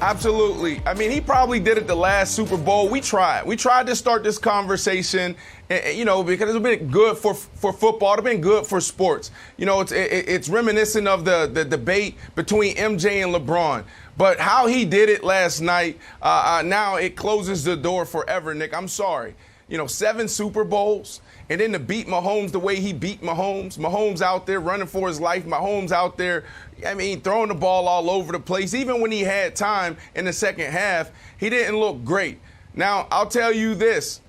Absolutely. I mean, he probably did it the last Super Bowl. We tried. We tried to start this conversation, because it's been good for football. It's been good for sports. It's reminiscent of the debate between MJ and LeBron. But how he did it last night, now it closes the door forever, Nick. I'm sorry. 7 Super Bowls. And then to beat Mahomes the way he beat Mahomes. Mahomes out there running for his life. Mahomes out there, throwing the ball all over the place. Even when he had time in the second half, he didn't look great. Now, I'll tell you this.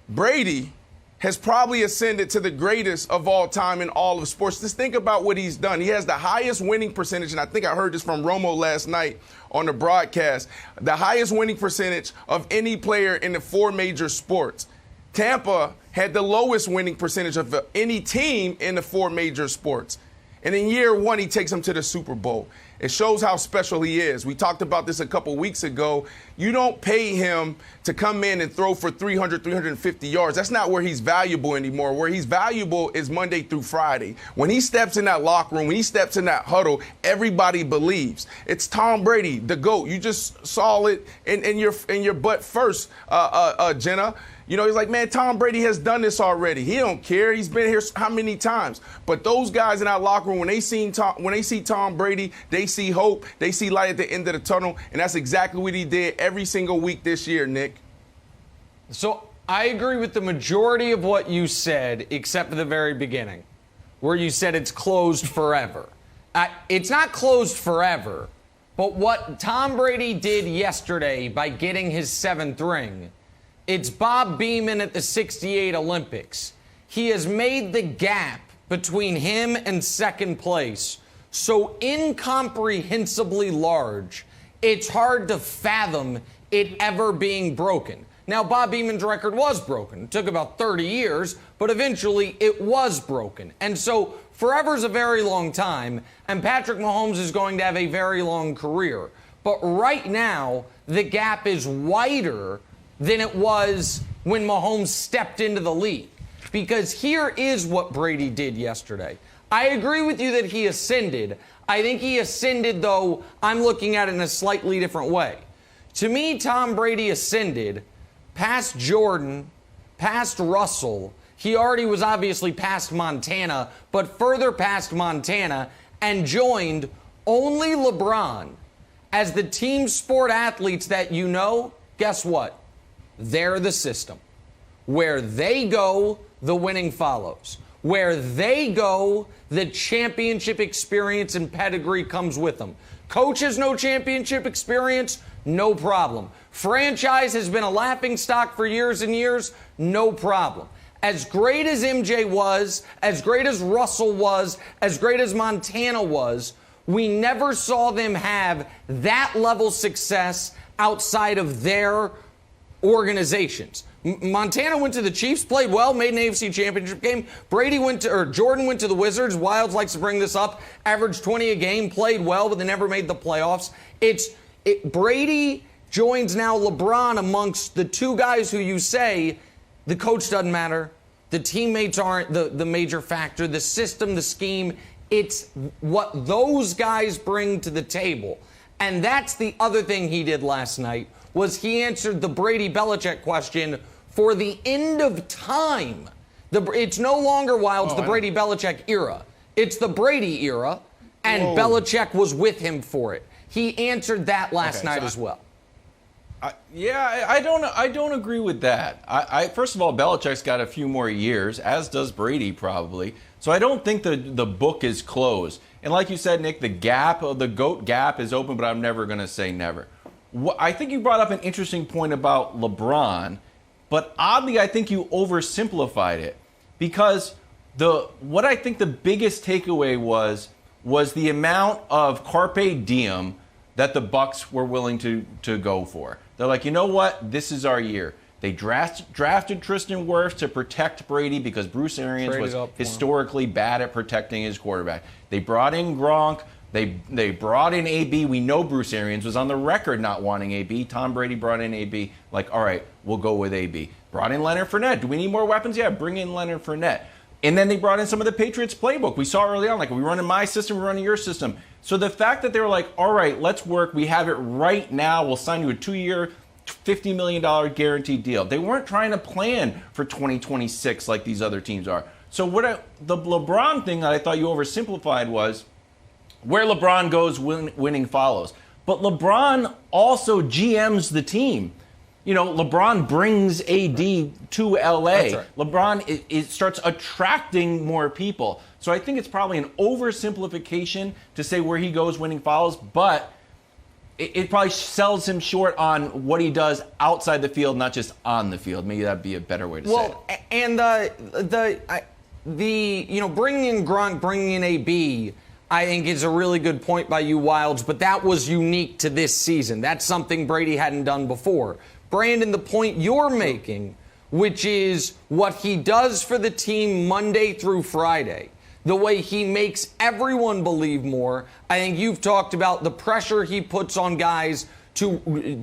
Brady has probably ascended to the greatest of all time in all of sports. Just think about what he's done. He has the highest winning percentage, and I think I heard this from Romo last night on the broadcast, the highest winning percentage of any player in the 4 major sports. Tampa had the lowest winning percentage of any team in the 4 major sports. And in year 1, he takes them to the Super Bowl. It shows how special he is. We talked about this a couple weeks ago. You don't pay him to come in and throw for 300, 350 yards. That's not where he's valuable anymore. Where he's valuable is Monday through Friday. When he steps in that locker room, when he steps in that huddle, everybody believes. It's Tom Brady, the GOAT. You just saw it in your butt first, Jenna. He's like, man, Tom Brady has done this already. He don't care. He's been here how many times? But those guys in that locker room, when they see Tom Brady, they see hope. They see light at the end of the tunnel. And that's exactly what he did every single week this year, Nick. So I agree with the majority of what you said, except for the very beginning, where you said it's closed forever. It's not closed forever, but what Tom Brady did yesterday by getting his 7th ring, it's Bob Beamon at the '68 Olympics. He has made the gap between him and second place so incomprehensibly large, it's hard to fathom it ever being broken. Now, Bob Beamon's record was broken. It took about 30 years, but eventually it was broken. And so forever's a very long time, and Patrick Mahomes is going to have a very long career. But right now, the gap is wider than it was when Mahomes stepped into the league. Because here is what Brady did yesterday. I agree with you that he ascended. I think he ascended, though I'm looking at it in a slightly different way. To me, Tom Brady ascended past Jordan, past Russell. He already was obviously past Montana, but further past Montana, and joined only LeBron as the team sport athletes that guess what? They're the system. Where they go, the winning follows. Where they go, the championship experience and pedigree comes with them. Coach has no championship experience, no problem. Franchise has been a laughingstock for years and years, no problem. As great as MJ was, as great as Russell was, as great as Montana was, we never saw them have that level success outside of their organizations. Montana went to the Chiefs, played well, made an AFC championship game. Jordan went to the Wizards. Wildes likes to bring this up. Averaged 20 a game, played well, but they never made the playoffs. Brady joins now LeBron amongst the two guys who you say the coach doesn't matter, the teammates aren't the major factor, the system, the scheme. It's what those guys bring to the table. And that's the other thing he did last night, was he answered the Brady-Belichick question for the end of time. It's no longer the Brady-Belichick era. It's the Brady era, and Belichick was with him for it. He answered that last night as well. I don't agree with that. First of all, Belichick's got a few more years, as does Brady probably. So I don't think the book is closed. And like you said, Nick, the GOAT gap is open, but I'm never going to say never. I think you brought up an interesting point about LeBron, but oddly, I think you oversimplified it, because what I think the biggest takeaway was the amount of carpe diem that the Bucs were willing to go for. They're like, you know what? This is our year. They drafted Tristan Wirfs to protect Brady because Bruce Arians was historically bad at protecting his quarterback. They brought in Gronk. They brought in AB. We know Bruce Arians was on the record not wanting AB. Tom Brady brought in AB. Like, all right, we'll go with AB. Brought in Leonard Fournette. Do we need more weapons? Yeah, bring in Leonard Fournette. And then they brought in some of the Patriots playbook. We saw early on, like, we run in my system, we run in your system. So the fact that they were like, all right, let's work. We have it right now. We'll sign you a 2-year, $50 million guaranteed deal. They weren't trying to plan for 2026 like these other teams are. So the LeBron thing that I thought you oversimplified was where LeBron goes, winning follows. But LeBron also GMs the team. You know, LeBron brings AD to LA. That's right. LeBron it starts attracting more people. So I think it's probably an oversimplification to say where he goes, winning follows, but it probably sells him short on what he does outside the field, not just on the field. Maybe that'd be a better way to say it. Well, and bringing in Gronk, bringing in AB, I think is a really good point by you, Wildes, but that was unique to this season. That's something Brady hadn't done before. Brandon, the point you're making, which is what he does for the team Monday through Friday, the way he makes everyone believe more. I think you've talked about the pressure he puts on guys to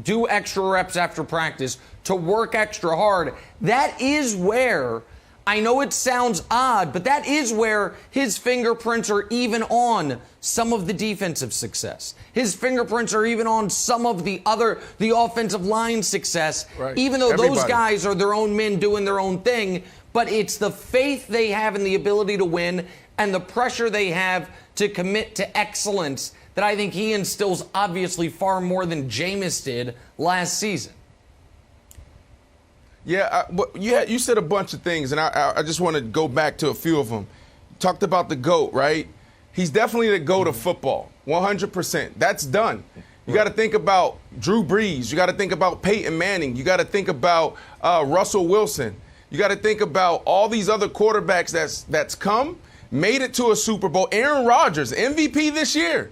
do extra reps after practice, to work extra hard. That is where, I know it sounds odd, but that is where his fingerprints are even on some of the defensive success. His fingerprints are even on some of the offensive line success, right. Even though those guys are their own men doing their own thing. But it's the faith they have in the ability to win and the pressure they have to commit to excellence that I think he instills obviously far more than Jameis did last season. Yeah, you said a bunch of things, and I just want to go back to a few of them. Talked about the GOAT, right? He's definitely the GOAT of football, 100%. That's done. You got to think about Drew Brees. You got to think about Peyton Manning. You got to think about Russell Wilson. You got to think about all these other quarterbacks that's come, made it to a Super Bowl. Aaron Rodgers, MVP this year.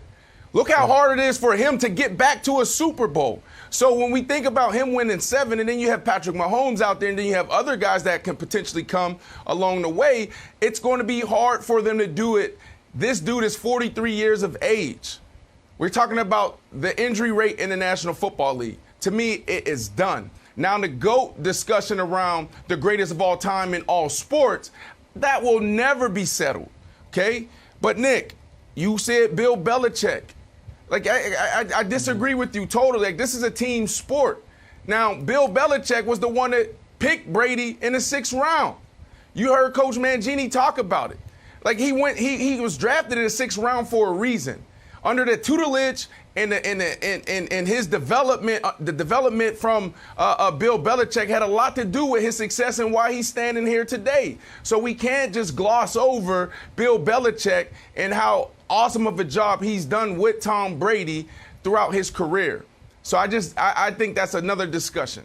Look how hard it is for him to get back to a Super Bowl. So when we think about him winning 7, and then you have Patrick Mahomes out there, and then you have other guys that can potentially come along the way, it's going to be hard for them to do it. This dude is 43 years of age. We're talking about the injury rate in the National Football League. To me, it is done. Now, the GOAT discussion around the greatest of all time in all sports, that will never be settled, okay? But, Nick, you said Bill Belichick. Like, I disagree with you totally. Like, this is a team sport. Now, Bill Belichick was the one that picked Brady in the 6th round. You heard Coach Mangini talk about it. Like, he was drafted in the 6th round for a reason. Under the tutelage and his development, the development from Bill Belichick had a lot to do with his success and why he's standing here today. So we can't just gloss over Bill Belichick and how awesome of a job he's done with Tom Brady throughout his career. So I think that's another discussion.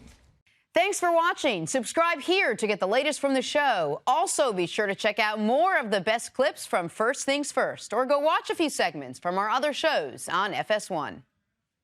Thanks for watching. Subscribe here to get the latest from the show. Also, be sure to check out more of the best clips from First Things First, or go watch a few segments from our other shows on FS1.